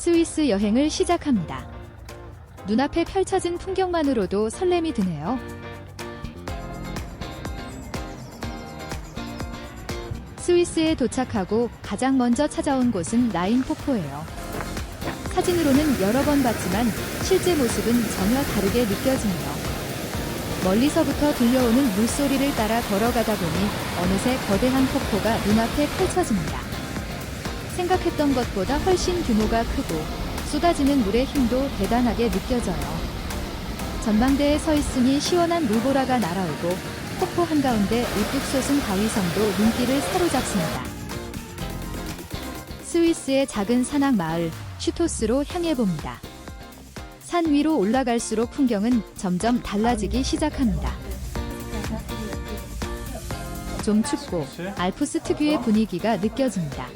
스위스 여행을 시작합니다. 눈앞에 펼쳐진 풍경만으로도 설렘이 드네요. 스위스에 도착하고 가장 먼저 찾아온 곳은 라인 폭포예요. 사진으로는 여러 번 봤지만 실제 모습은 전혀 다르게 느껴지네요. 멀리서부터 들려오는 물소리를 따라 걸어가다 보니 어느새 거대한 폭포가 눈앞에 펼쳐집니다. 생각했던 것보다 훨씬 규모가 크고 쏟아지는 물의 힘도 대단하게 느껴져요. 전망대에 서 있으니 시원한 물보라가 날아오고 폭포 한가운데 우뚝 솟은 바위섬도 눈길을 사로잡습니다. 스위스의 작은 산악 마을 슈토스로 향해 봅니다. 산 위로 올라갈수록 풍경은 점점 달라지기 시작합니다. 좀 춥고 알프스 특유의 분위기가 느껴집니다.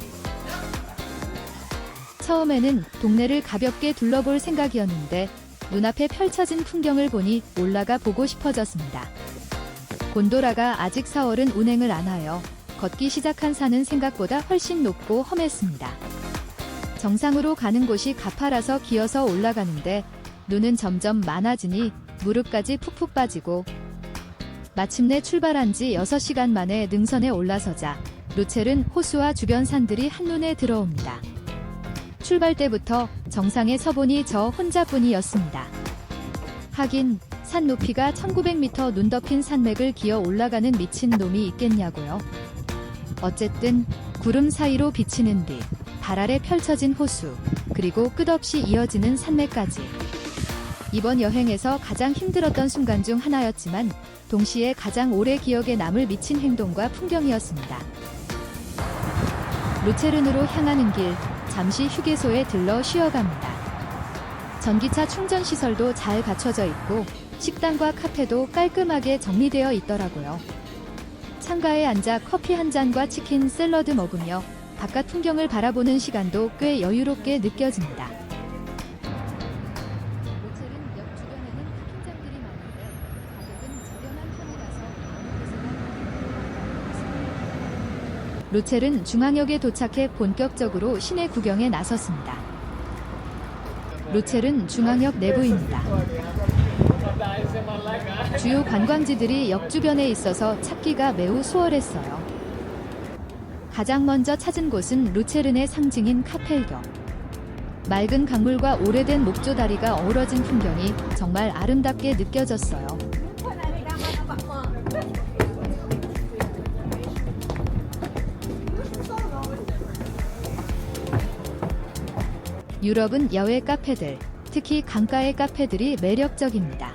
처음에는 동네를 가볍게 둘러볼 생각이었는데 눈앞에 펼쳐진 풍경을 보니 올라가 보고 싶어졌습니다. 곤도라가 아직 4월은 운행을 안 하여 걷기 시작한 산은 생각보다 훨씬 높고 험했습니다. 정상으로 가는 곳이 가파라서 기어서 올라가는데 눈은 점점 많아지니 무릎까지 푹푹 빠지고 마침내 출발한 지 6시간 만에 능선에 올라서자 루첼은 호수와 주변 산들이 한눈에 들어옵니다. 출발 때부터 정상에 서보니 저 혼자뿐이었습니다. 하긴 산 높이가 1900m 눈 덮인 산맥을 기어 올라가는 미친 놈이 있겠냐고요. 어쨌든 구름 사이로 비치는 빛, 달 아래 펼쳐진 호수, 그리고 끝없이 이어지는 산맥까지. 이번 여행에서 가장 힘들었던 순간 중 하나였지만 동시에 가장 오래 기억에 남을 미친 행동과 풍경이었습니다. 루체른으로 향하는 길, 잠시 휴게소에 들러 쉬어갑니다. 전기차 충전 시설도 잘 갖춰져 있고 식당과 카페도 깔끔하게 정리되어 있더라고요. 창가에 앉아 커피 한 잔과 치킨 샐러드 먹으며 바깥 풍경을 바라보는 시간도 꽤 여유롭게 느껴집니다. 루첼은 역 주변에는 파킹장들이 많은데 가격은 저렴한 편이라서 루첼은 중앙역에 도착해 본격적으로 시내 구경에 나섰습니다. 루첼은 중앙역 내부입니다. 주요 관광지들이 역 주변에 있어서 찾기가 매우 수월했어요. 가장 먼저 찾은 곳은 루체른의 상징인 카펠교. 맑은 강물과 오래된 목조 다리가 어우러진 풍경이 정말 아름답게 느껴졌어요. 유럽은 야외 카페들, 특히 강가의 카페들이 매력적입니다.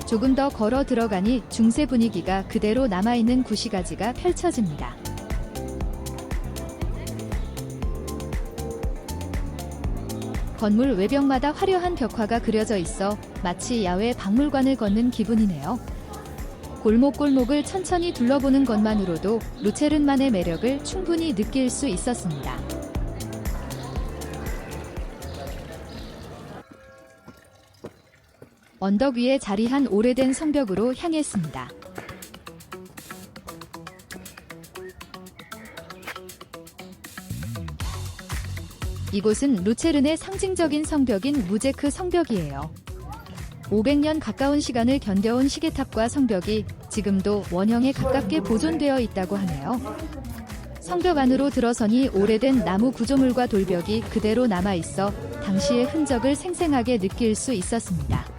조금 더 걸어 들어가니 중세 분위기가 그대로 남아있는 구시가지가 펼쳐집니다. 건물 외벽마다 화려한 벽화가 그려져 있어 마치 야외 박물관을 걷는 기분이네요. 골목골목을 천천히 둘러보는 것만으로도 루체른만의 매력을 충분히 느낄 수 있었습니다. 언덕 위에 자리한 오래된 성벽으로 향했습니다. 이곳은 루체른의 상징적인 성벽인 무제크 성벽이에요. 500년 가까운 시간을 견뎌온 시계탑과 성벽이 지금도 원형에 가깝게 보존되어 있다고 하네요. 성벽 안으로 들어서니 오래된 나무 구조물과 돌벽이 그대로 남아있어 당시의 흔적을 생생하게 느낄 수 있었습니다.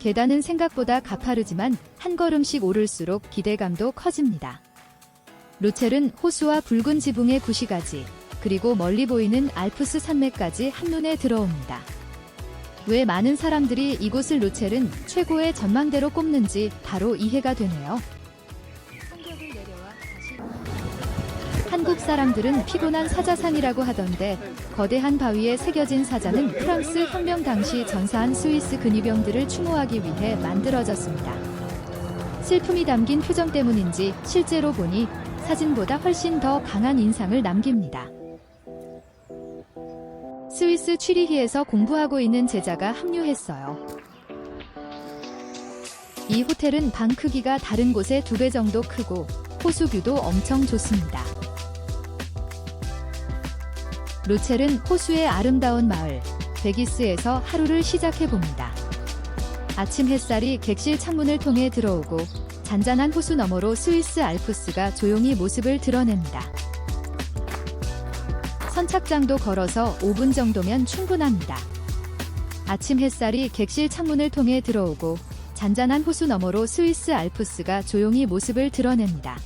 계단은 생각보다 가파르지만 한 걸음씩 오를수록 기대감도 커집니다. 루첼은 호수와 붉은 지붕의 구시가지, 그리고 멀리 보이는 알프스 산맥까지 한눈에 들어옵니다. 왜 많은 사람들이 이곳을 루첼은 최고의 전망대로 꼽는지 바로 이해가 되네요. 성벽을 내려와 다시 한국 사람들은 피곤한 사자상이라고 하던데 거대한 바위에 새겨진 사자는 프랑스 혁명 당시 전사한 스위스 근위병들을 추모하기 위해 만들어졌습니다. 슬픔이 담긴 표정 때문인지 실제로 보니 사진보다 훨씬 더 강한 인상을 남깁니다. 스위스 취리히에서 공부하고 있는 제자가 합류했어요. 이 호텔은 방 크기가 다른 곳의 2배 정도 크고 호수뷰도 엄청 좋습니다. 루첼은 호수의 아름다운 마을 베기스에서 하루를 시작해봅니다. 아침 햇살이 객실 창문을 통해 들어오고 잔잔한 호수 너머로 스위스 알프스가 조용히 모습을 드러냅니다. 선착장도 걸어서 5분 정도면 충분합니다. 아침 햇살이 객실 창문을 통해 들어오고 잔잔한 호수 너머로 스위스 알프스가 조용히 모습을 드러냅니다.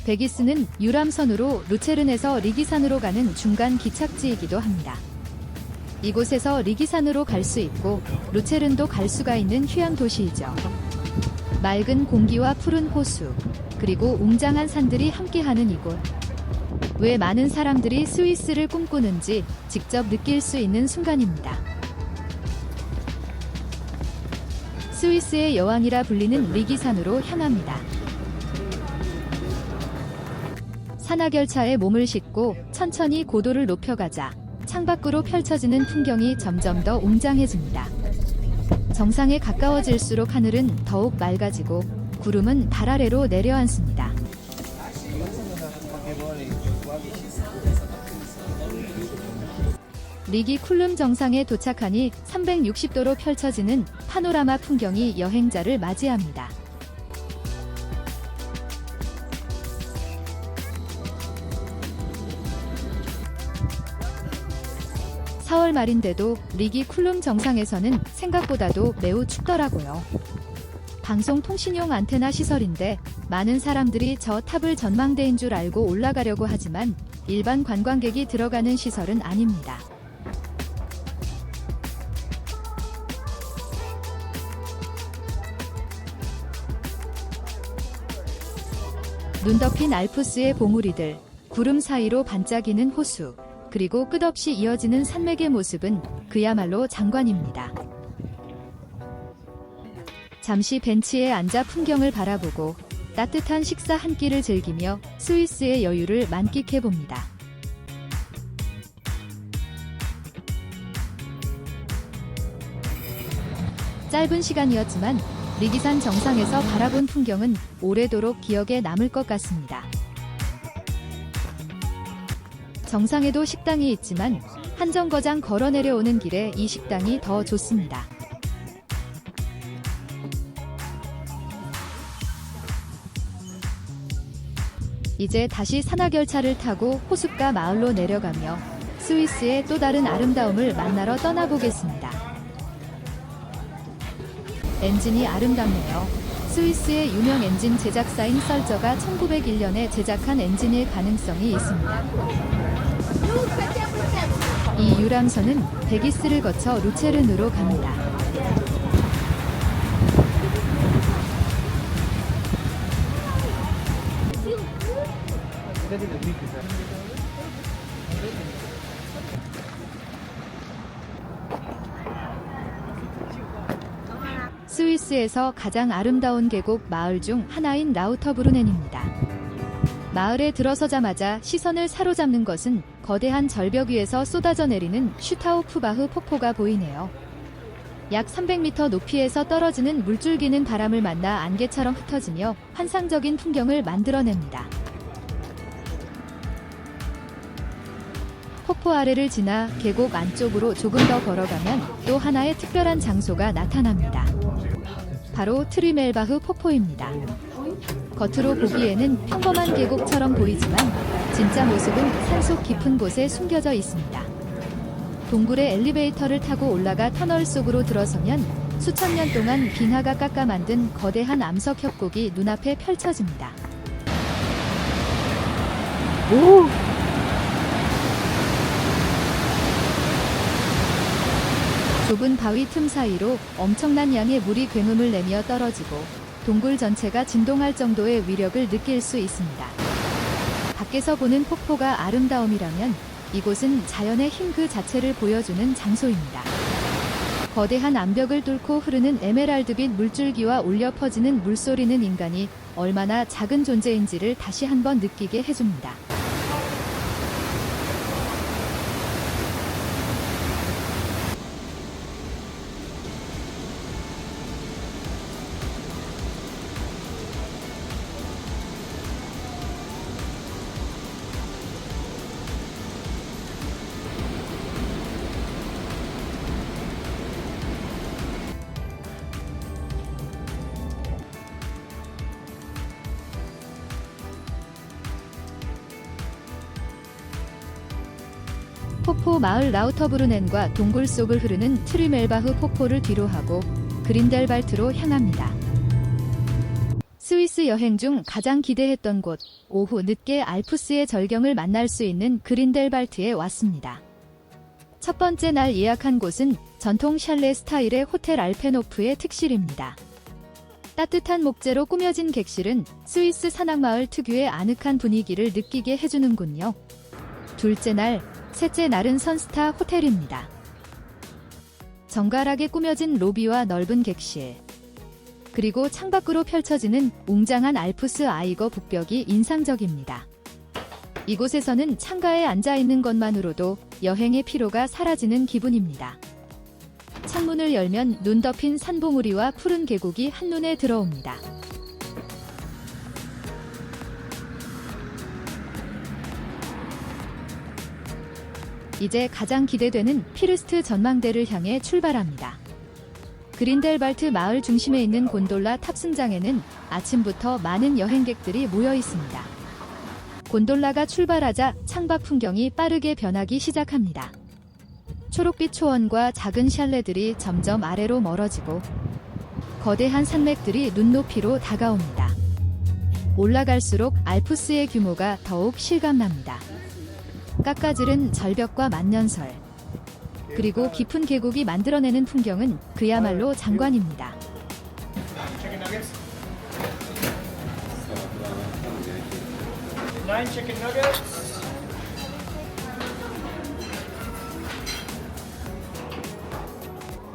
베기스는 유람선으로 루체른에서 리기산으로 가는 중간 기착지이기도 합니다. 이곳에서 리기산으로 갈 수 있고 루체른도 갈 수가 있는 휴양 도시이죠. 맑은 공기와 푸른 호수, 그리고 웅장한 산들이 함께하는 이곳. 왜 많은 사람들이 스위스를 꿈꾸는지 직접 느낄 수 있는 순간입니다. 스위스의 여왕이라 불리는 리기산으로 향합니다. 산악열차에 몸을 싣고 천천히 고도를 높여가자 창밖으로 펼쳐지는 풍경이 점점 더 웅장해집니다. 정상에 가까워질수록 하늘은 더욱 맑아지고 구름은 달 아래로 내려앉습니다. 리기 쿨름 정상에 도착하니 360도로 펼쳐지는 파노라마 풍경이 여행자를 맞이합니다. (4월) 말인데도 리기 쿨룸 정상에서는 생각보다도 매우 춥더라고요. 방송통신용 안테나 시설인데 많은 사람들이 저 탑을 전망대인 줄 알고 올라가려고 하지만 일반 관광객이 들어가는 시설은 아닙니다. 눈 덮인 알프스의 봉우리들, 구름 사이로 반짝이는 호수, 그리고 끝없이 이어지는 산맥의 모습은 그야말로 장관입니다. 잠시 벤치에 앉아 풍경을 바라보고 따뜻한 식사 한 끼를 즐기며 스위스의 여유를 만끽해봅니다. 짧은 시간이었지만 리기산 정상에서 바라본 풍경은 오래도록 기억에 남을 것 같습니다. 정상에도 식당이 있지만 한 정거장 걸어 내려오는 길에 이 식당이 더 좋습니다. 이제 다시 산악열차를 타고 호숫가 마을로 내려가며 스위스의 또 다른 아름다움을 만나러 떠나보겠습니다. 엔진이 아름답네요. 스위스의 유명 엔진 제작사인 썰저가 1901년에 제작한 엔진일 가능성이 있습니다. 이 유람선은 베기스를 거쳐 루체른으로 갑니다. 스위스에서 가장 아름다운 계곡 마을 중 하나인 라우터브루넨입니다. 마을에 들어서자마자 시선을 사로잡는 것은 거대한 절벽 위에서 쏟아져 내리는 슈타우프바흐 폭포가 보이네요. 약 300m 높이에서 떨어지는 물줄기는 바람을 만나 안개처럼 흩어지며 환상적인 풍경을 만들어냅니다. 폭포 아래를 지나 계곡 안쪽으로 조금 더 걸어가면 또 하나의 특별한 장소가 나타납니다. 바로 트리멜바흐 폭포입니다. 겉으로 보기에는 평범한 계곡처럼 보이지만 진짜 모습은 산속 깊은 곳에 숨겨져 있습니다. 동굴의 엘리베이터를 타고 올라가 터널 속으로 들어서면 수천 년 동안 빙하가 깎아 만든 거대한 암석 협곡이 눈앞에 펼쳐집니다. 오! 좁은 바위 틈 사이로 엄청난 양의 물이 굉음을 내며 떨어지고 동굴 전체가 진동할 정도의 위력을 느낄 수 있습니다. 밖에서 보는 폭포가 아름다움이라면 이곳은 자연의 힘 그 자체를 보여주는 장소입니다. 거대한 암벽을 뚫고 흐르는 에메랄드빛 물줄기와 울려 퍼지는 물소리는 인간이 얼마나 작은 존재인지를 다시 한번 느끼게 해줍니다. 폭포 마을 라우터브루넨과 동굴 속을 흐르는 트리멜바흐 폭포를 뒤로하고 그린델발트로 향합니다. 스위스 여행 중 가장 기대했던 곳, 오후 늦게 알프스의 절경을 만날 수 있는 그린델발트에 왔습니다. 첫 번째 날 예약한 곳은 전통 샬레 스타일의 호텔 알페노프의 특실입니다. 따뜻한 목재로 꾸며진 객실은 스위스 산악마을 특유의 아늑한 분위기를 느끼게 해주는군요. 둘째 날, 셋째 날은 선스타 호텔입니다. 정갈하게 꾸며진 로비와 넓은 객실, 그리고 창밖으로 펼쳐지는 웅장한 알프스 아이거 북벽이 인상적입니다. 이곳에서는 창가에 앉아있는 것만으로도 여행의 피로가 사라지는 기분입니다. 창문을 열면 눈 덮인 산봉우리와 푸른 계곡이 한눈에 들어옵니다. 이제 가장 기대되는 피르스트 전망대를 향해 출발합니다. 그린델발트 마을 중심에 있는 곤돌라 탑승장에는 아침부터 많은 여행객들이 모여 있습니다. 곤돌라가 출발하자 창밖 풍경이 빠르게 변하기 시작합니다. 초록빛 초원과 작은 샬레들이 점점 아래로 멀어지고 거대한 산맥들이 눈높이로 다가옵니다. 올라갈수록 알프스의 규모가 더욱 실감납니다. 깎아지른 절벽과 만년설, 그리고 깊은 계곡이 만들어내는 풍경은 그야말로 장관입니다.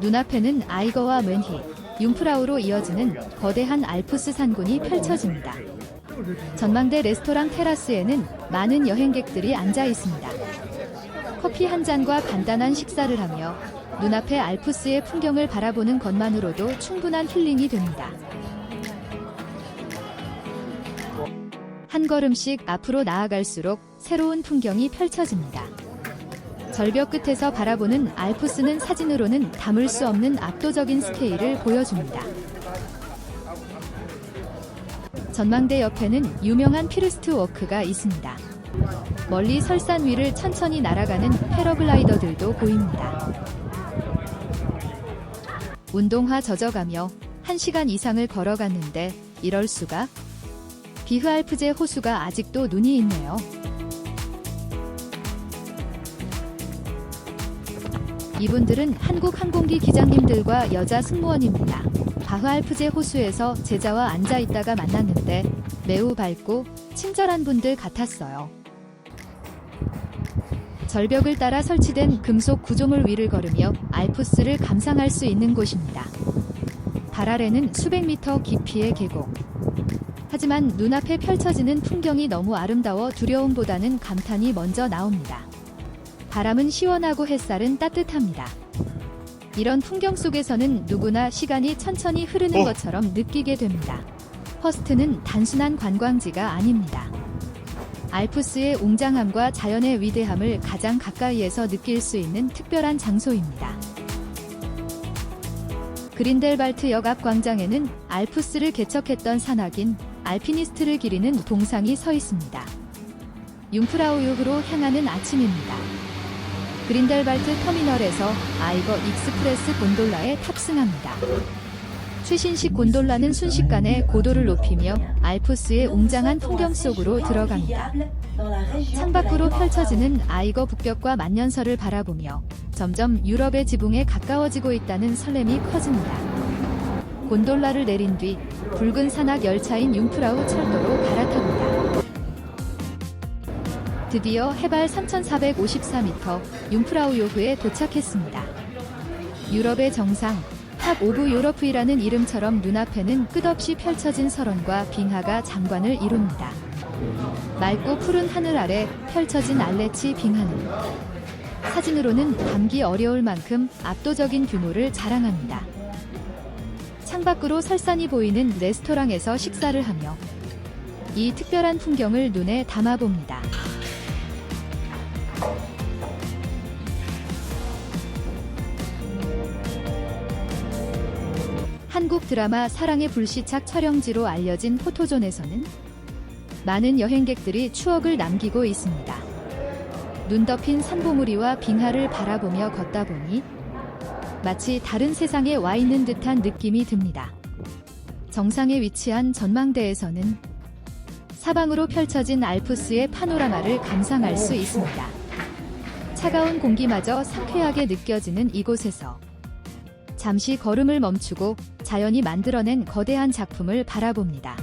눈앞에는 아이거와 맨히, 융프라우로 이어지는 거대한 알프스 산군이 펼쳐집니다. 전망대 레스토랑 테라스에는 많은 여행객들이 앉아 있습니다. 커피 한 잔과 간단한 식사를 하며 눈앞의 알프스의 풍경을 바라보는 것만으로도 충분한 힐링이 됩니다. 한 걸음씩 앞으로 나아갈수록 새로운 풍경이 펼쳐집니다. 절벽 끝에서 바라보는 알프스는 사진으로는 담을 수 없는 압도적인 스케일을 보여줍니다. 전망대 옆에는 유명한 피르스트 워크가 있습니다. 멀리 설산 위를 천천히 날아가는 패러글라이더들도 보입니다. 운동화 젖어가며 1시간 이상을 걸어갔는데 이럴 수가? 비흐알프제 호수가 아직도 눈이 있네요. 이분들은 한국 항공기 기장님들과 여자 승무원입니다. 바흐알프제 호수에서 제자와 앉아 있다가 만났는데 매우 밝고 친절한 분들 같았어요. 절벽을 따라 설치된 금속 구조물 위를 걸으며 알프스를 감상할 수 있는 곳입니다. 발 아래는 수백 미터 깊이의 계곡. 하지만 눈앞에 펼쳐지는 풍경이 너무 아름다워 두려움보다는 감탄이 먼저 나옵니다. 바람은 시원하고 햇살은 따뜻합니다. 이런 풍경 속에서는 누구나 시간이 천천히 흐르는 것처럼 느끼게 됩니다. 퍼스트는 단순한 관광지가 아닙니다. 알프스의 웅장함과 자연의 위대함을 가장 가까이에서 느낄 수 있는 특별한 장소입니다. 그린델발트 역 앞 광장에는 알프스를 개척했던 산악인 알피니스트를 기리는 동상이 서 있습니다. 융프라우역으로 향하는 아침입니다. 그린델발트 터미널에서 아이거 익스프레스 곤돌라에 탑승합니다. 최신식 곤돌라는 순식간에 고도를 높이며 알프스의 웅장한 풍경 속으로 들어갑니다. 창밖으로 펼쳐지는 아이거 북벽과 만년설을 바라보며 점점 유럽의 지붕에 가까워지고 있다는 설렘이 커집니다. 곤돌라를 내린 뒤 붉은 산악 열차인 융프라우 철도로 갈아탑니다. 드디어 해발 3,454m 융프라우요흐에 도착했습니다. 유럽의 정상, 탑 오브 유러프이라는 이름처럼 눈앞에는 끝없이 펼쳐진 설원과 빙하가 장관을 이룹니다. 맑고 푸른 하늘 아래 펼쳐진 알레치 빙하는 사진으로는 담기 어려울 만큼 압도적인 규모를 자랑합니다. 창밖으로 설산이 보이는 레스토랑에서 식사를 하며 이 특별한 풍경을 눈에 담아봅니다. 한국 드라마 사랑의 불시착 촬영지로 알려진 포토존에서는 많은 여행객들이 추억을 남기고 있습니다. 눈 덮인 산봉우리와 빙하를 바라보며 걷다 보니 마치 다른 세상에 와 있는 듯한 느낌이 듭니다. 정상에 위치한 전망대에서는 사방으로 펼쳐진 알프스의 파노라마를 감상할 수 있습니다. 차가운 공기마저 상쾌하게 느껴지는 이곳에서 잠시 걸음을 멈추고 자연이 만들어낸 거대한 작품을 바라봅니다.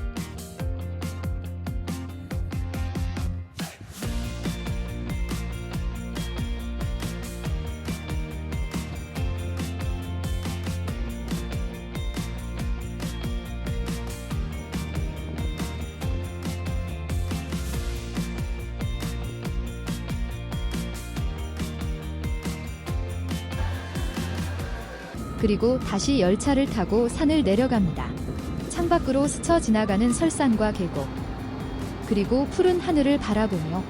그리고 다시 열차를 타고 산을 내려갑니다. 창밖으로 스쳐 지나가는 설산과 계곡, 그리고 푸른 하늘을 바라보며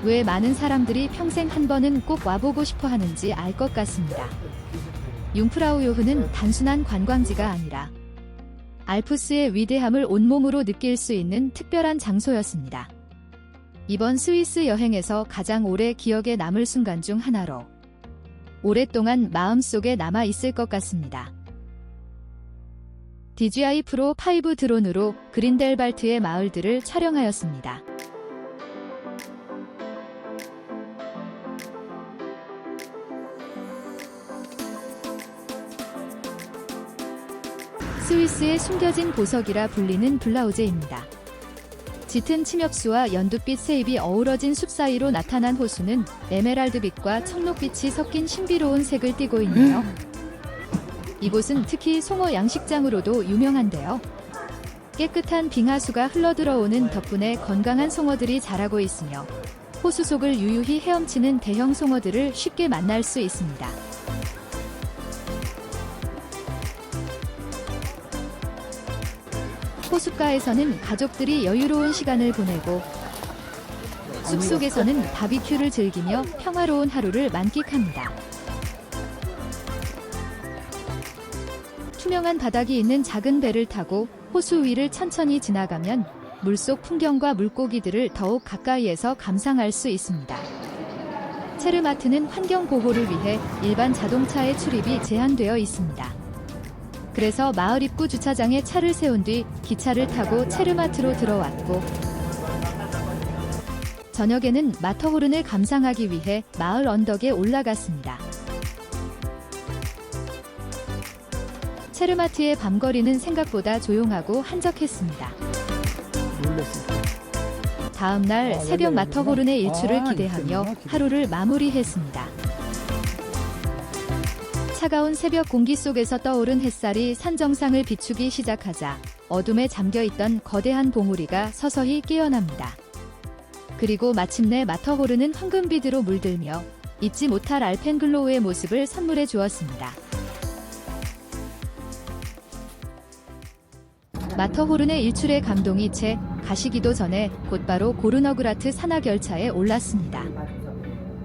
왜 많은 사람들이 평생 한 번은 꼭 와보고 싶어 하는지 알 것 같습니다. 융프라우요흐는 단순한 관광지가 아니라 알프스의 위대함을 온몸으로 느낄 수 있는 특별한 장소였습니다. 이번 스위스 여행에서 가장 오래 기억에 남을 순간 중 하나로 오랫동안 마음속에 남아 있을 것 같습니다. DJI 프로 5 드론으로 그린델발트의 마을들을 촬영하였습니다. 스위스의 숨겨진 보석이라 불리는 블라우제입니다. 짙은 침엽수와 연두빛 새잎이 어우러진 숲 사이로 나타난 호수는 에메랄드빛과 청록빛이 섞인 신비로운 색을 띠고 있네요. 이곳은 특히 송어 양식장으로도 유명한데요. 깨끗한 빙하수가 흘러들어오는 덕분에 건강한 송어들이 자라고 있으며 호수 속을 유유히 헤엄치는 대형 송어들을 쉽게 만날 수 있습니다. 호숫가에서는 가족들이 여유로운 시간을 보내고 숲속에서는 바비큐를 즐기며 평화로운 하루를 만끽합니다. 투명한 바닥이 있는 작은 배를 타고 호수 위를 천천히 지나가면 물속 풍경과 물고기들을 더욱 가까이에서 감상할 수 있습니다. 체르마트는 환경 보호를 위해 일반 자동차의 출입이 제한되어 있습니다. 그래서 마을 입구 주차장에 차를 세운 뒤 기차를 타고 체르마트로 들어왔고, 저녁에는 마터호른을 감상하기 위해 마을 언덕에 올라갔습니다. 체르마트의 밤거리는 생각보다 조용하고 한적했습니다. 다음 날 새벽 마터호른의 일출을 기대하며 하루를 마무리했습니다. 차가운 새벽 공기 속에서 떠오른 햇살이 산 정상을 비추기 시작하자 어둠에 잠겨있던 거대한 봉우리가 서서히 깨어납니다. 그리고 마침내 마터호른은 황금빛으로 물들며 잊지 못할 알펜글로우의 모습을 선물해 주었습니다. 마터호른의 일출에 감동이 채 가시기도 전에 곧바로 고르너그라트 산악열차에 올랐습니다.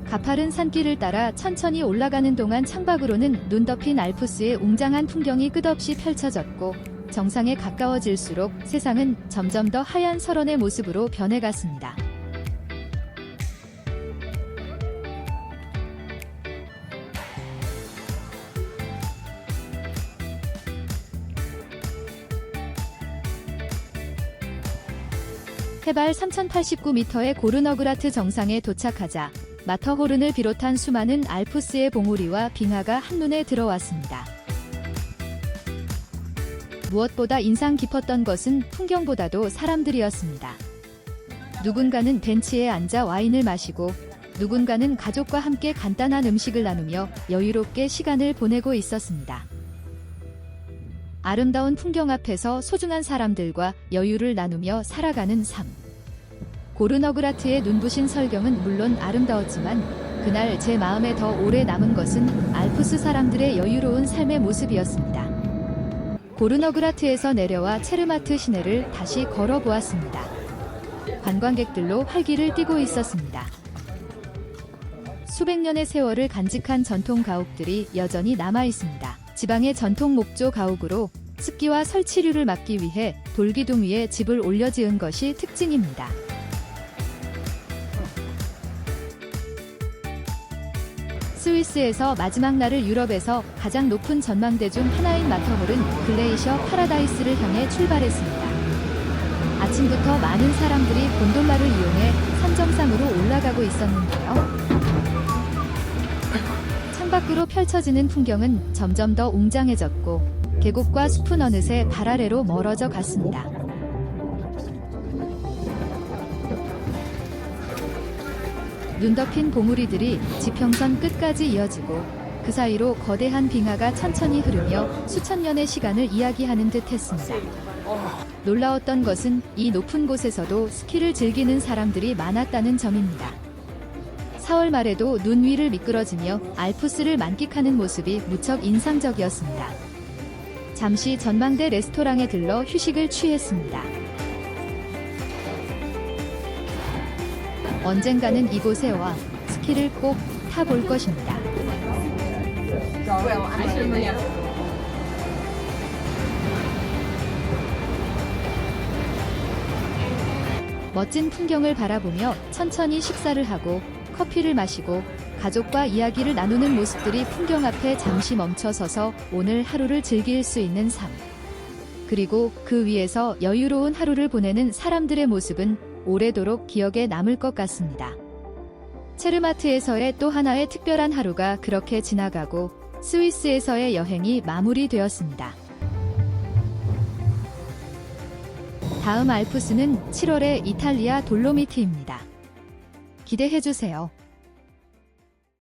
가파른 산길을 따라 천천히 올라가는 동안 창밖으로는 눈 덮인 알프스의 웅장한 풍경이 끝없이 펼쳐졌고, 정상에 가까워질수록 세상은 점점 더 하얀 설원의 모습으로 변해갔습니다. 해발 3089m의 고르너그라트 정상에 도착하자 마터호른을 비롯한 수많은 알프스의 봉우리와 빙하가 한눈에 들어왔습니다. 무엇보다 인상 깊었던 것은 풍경보다도 사람들이었습니다. 누군가는 벤치에 앉아 와인을 마시고 누군가는 가족과 함께 간단한 음식을 나누며 여유롭게 시간을 보내고 있었습니다. 아름다운 풍경 앞에서 소중한 사람들과 여유를 나누며 살아가는 삶. 고르너그라트의 눈부신 설경은 물론 아름다웠지만 그날 제 마음에 더 오래 남은 것은 알프스 사람들의 여유로운 삶의 모습이었습니다. 고르너그라트에서 내려와 체르마트 시내를 다시 걸어보았습니다. 관광객들로 활기를 띠고 있었습니다. 수백 년의 세월을 간직한 전통 가옥들이 여전히 남아 있습니다. 지방의 전통 목조 가옥으로 습기와 설치류를 막기 위해 돌기둥 위에 집을 올려 지은 것이 특징입니다. 스위스에서 마지막 날을 유럽에서 가장 높은 전망대 중 하나인 마터홀은 글레이셔 파라다이스를 향해 출발했습니다. 아침부터 많은 사람들이 곤돌라를 이용해 산 정상으로 올라가고 있었는데요. 창밖으로 펼쳐지는 풍경은 점점 더 웅장해졌고 계곡과 숲은 어느새 발 아래로 멀어져 갔습니다. 눈 덮인 봉우리들이 지평선 끝까지 이어지고 그 사이로 거대한 빙하가 천천히 흐르며 수천 년의 시간을 이야기하는 듯 했습니다. 놀라웠던 것은 이 높은 곳에서도 스키를 즐기는 사람들이 많았다는 점입니다. 4월 말에도 눈 위를 미끄러지며 알프스를 만끽하는 모습이 무척 인상적이었습니다. 잠시 전망대 레스토랑에 들러 휴식을 취했습니다. 언젠가는 이곳에 와 스키를 꼭 타볼 것입니다. 멋진 풍경을 바라보며 천천히 식사를 하고 커피를 마시고 가족과 이야기를 나누는 모습들이 풍경 앞에 잠시 멈춰서서 오늘 하루를 즐길 수 있는 삶. 그리고 그 위에서 여유로운 하루를 보내는 사람들의 모습은 오래도록 기억에 남을 것 같습니다. 체르마트에서의 또 하나의 특별한 하루가 그렇게 지나가고 스위스에서의 여행이 마무리되었습니다. 다음 알프스는 7월의 이탈리아 돌로미티입니다. 기대해주세요.